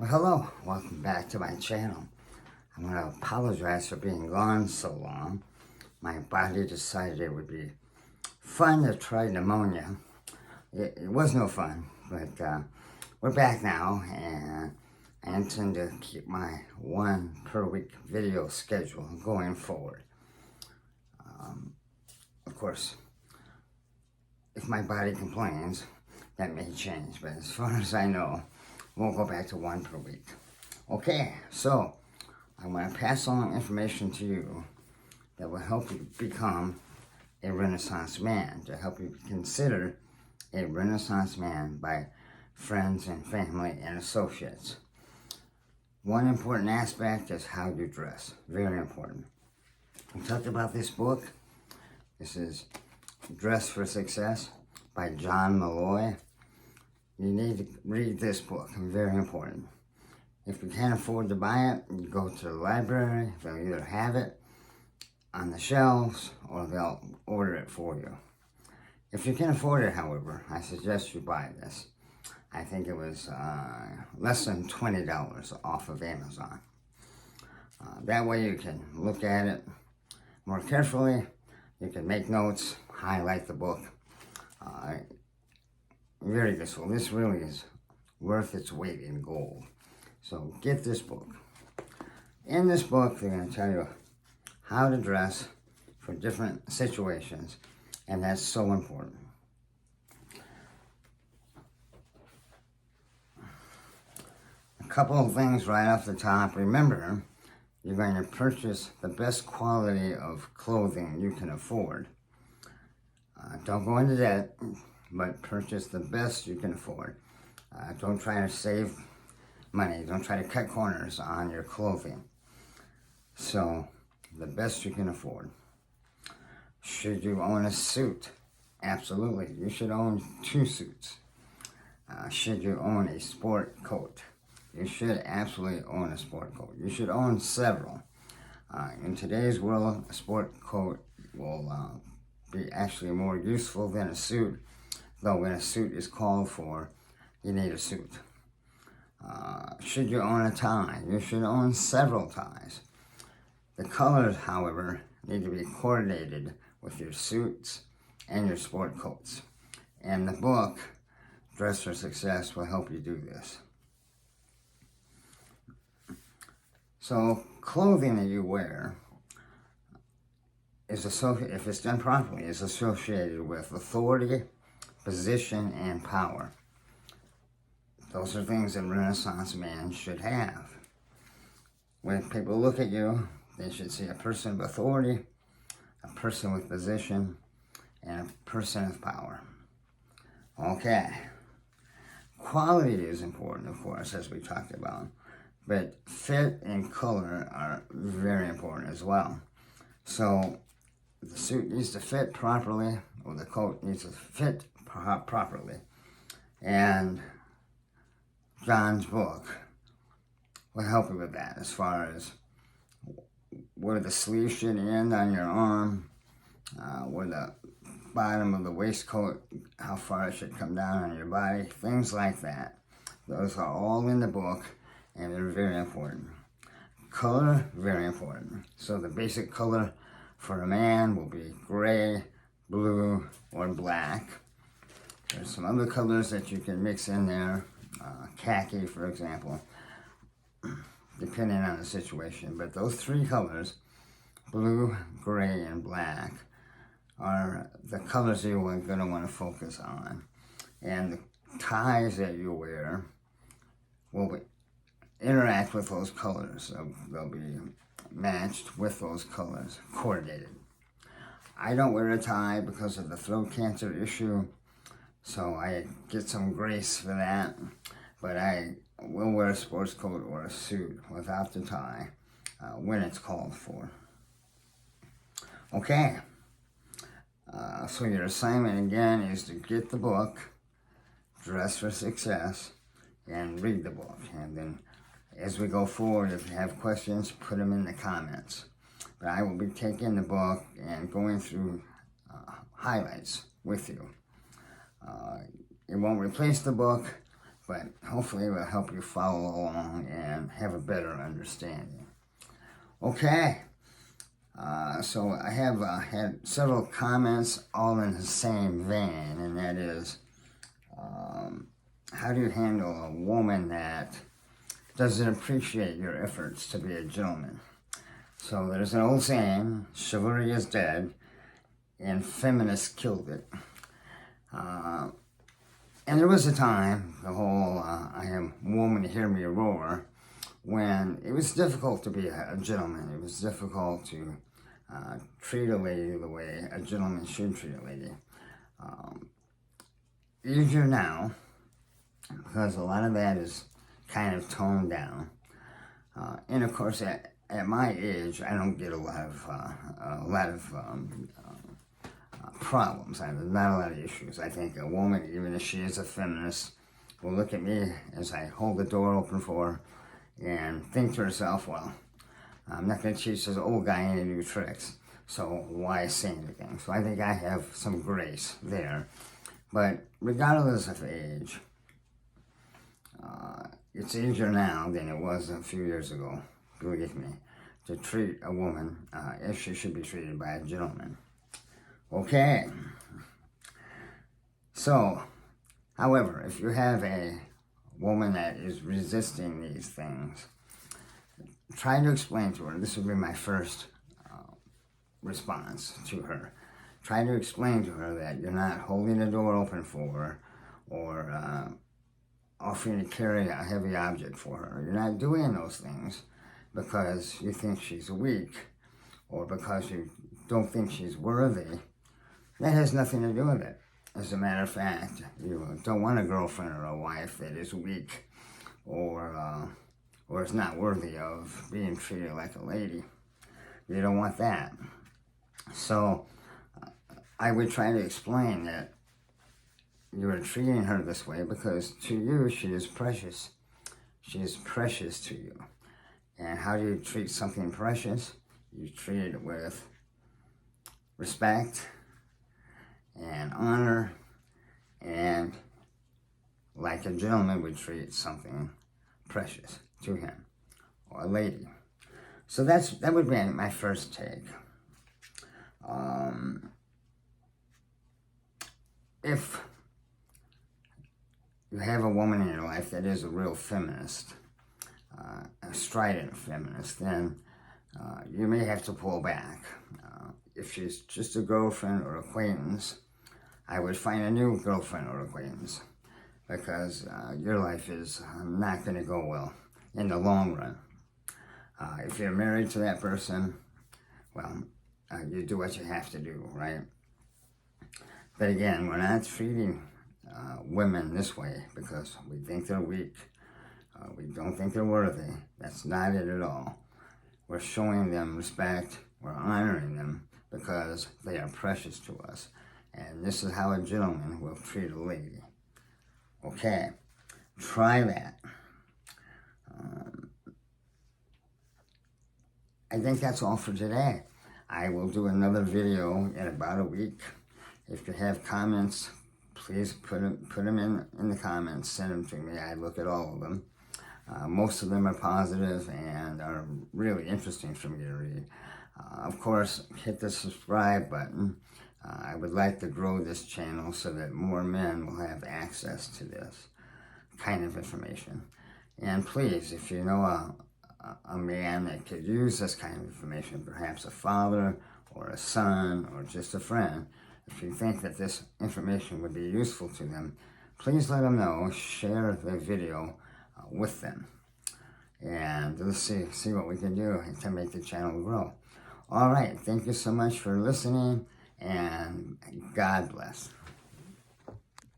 Well, hello, welcome back to my channel. I want to apologize for being gone so long. My body decided it would be fun to try pneumonia. It was no fun, but we're back now, and I intend to keep my one per week video schedule going forward. Of course, if my body complains, that may change, but as far as I know, we'll go back to one per week. Okay, so I want to pass along information to you that will help you become a Renaissance man, to help you consider a Renaissance man by friends and family and associates. One important aspect is how you dress. Very important. We talked about this book. This is Dress for Success by John Malloy. You need to read this book, very important. If you can't afford to buy it, you go to the library. They'll either have it on the shelves or they'll order it for you. If you can afford it, however, I suggest you buy this. I think it was less than $20 off of Amazon. That way you can look at it more carefully. You can make notes, highlight the book. Very useful. This really is worth its weight in gold. So get this book. In this book, they're going to tell you how to dress for different situations, and that's so important. A couple of things right off the top. Remember, you're going to purchase the best quality of clothing you can afford. Don't go into debt, but purchase the best you can afford. Don't try to save money. Don't try to cut corners on your clothing. So, the best you can afford. Should you own a suit? Absolutely. You should own 2 suits. Should you own a sport coat? You should absolutely own a sport coat. You should own several. In today's world, a sport coat will be actually more useful than a suit. Though when a suit is called for, you need a suit. Should you own a tie? You should own several ties. The colors, however, need to be coordinated with your suits and your sport coats. And the book, Dress for Success, will help you do this. So, clothing that you wear is if it's done properly, is associated with authority, position, and power. Those are things that Renaissance man should have. When people look at you, they should see a person of authority, a person with position, and a person of power. Okay. Quality is important, of course, as we talked about, but fit and color are very important as well. So the suit needs to fit properly, or the coat needs to fit properly. And John's book will help you with that, as far as where the sleeve should end on your arm, where the bottom of the waistcoat, how far it should come down on your body, things like that. Those are all in the book, and they're very important. Color, very important. So the basic color for a man will be gray, blue, or black. There's some other colors that you can mix in there, khaki, for example, depending on the situation. But those 3 colors, blue, gray, and black, are the colors you're going to want to focus on. And the ties that you wear will interact with those colors. So they'll be matched with those colors, coordinated. I don't wear a tie because of the throat cancer issue, so I get some grace for that. But I will wear a sports coat or a suit without the tie when it's called for. Okay. So your assignment again is to get the book, Dress for Success, and read the book. And then as we go forward, if you have questions, put them in the comments. But I will be taking the book and going through highlights with you. It won't replace the book, but hopefully it will help you follow along and have a better understanding. Okay, so I have had several comments all in the same vein, and that is, how do you handle a woman that doesn't appreciate your efforts to be a gentleman? So there's an old saying, chivalry is dead, and feminists killed it. And there was a time, the whole I am woman, hear me roar, when it was difficult to be a gentleman. It was difficult to treat a lady the way a gentleman should treat a lady. Easier now, because a lot of that is kind of toned down. And of course, at my age, I don't get a lot of problems. There's not a lot of issues. I think a woman, even if she is a feminist, will look at me as I hold the door open for her and think to herself, well, I'm not going to teach this old guy any new tricks, so why say anything? So I think I have some grace there. But regardless of age, it's easier now than it was a few years ago, believe me, to treat a woman as she should be treated by a gentleman. Okay. So, however, if you have a woman that is resisting these things, try to explain to her. This would be my first response to her. Try to explain to her that you're not holding the door open for her or offering to carry a heavy object for her. You're not doing those things because you think she's weak or because you don't think she's worthy. That has nothing to do with it. As a matter of fact, you don't want a girlfriend or a wife that is weak or is not worthy of being treated like a lady. You don't want that. So I would try to explain that you are treating her this way because to you she is precious. She is precious to you. And how do you treat something precious? You treat it with respect and honor, and like a gentleman would treat something precious to him, or a lady. So that would be my first take. If you have a woman in your life that is a real feminist, a strident feminist, then you may have to pull back. If she's just a girlfriend or acquaintance, I would find a new girlfriend or acquaintance, because your life is not going to go well in the long run. If you're married to that person, well, you do what you have to do, right? But again, we're not treating women this way because we think they're weak. We don't think they're worthy. That's not it at all. We're showing them respect. We're honoring them because they are precious to us. And this is how a gentleman will treat a lady. Okay, try that. I think that's all for today. I will do another video in about a week. If you have comments, please put them in the comments. Send them to me. I look at all of them. Most of them are positive and are really interesting for me to read. Of course, hit the subscribe button. I would like to grow this channel so that more men will have access to this kind of information. And please, if you know a man that could use this kind of information, perhaps a father or a son or just a friend, if you think that this information would be useful to them, please let them know. Share the video with them. And let's see what we can do to make the channel grow. All right, thank you so much for listening, and God bless.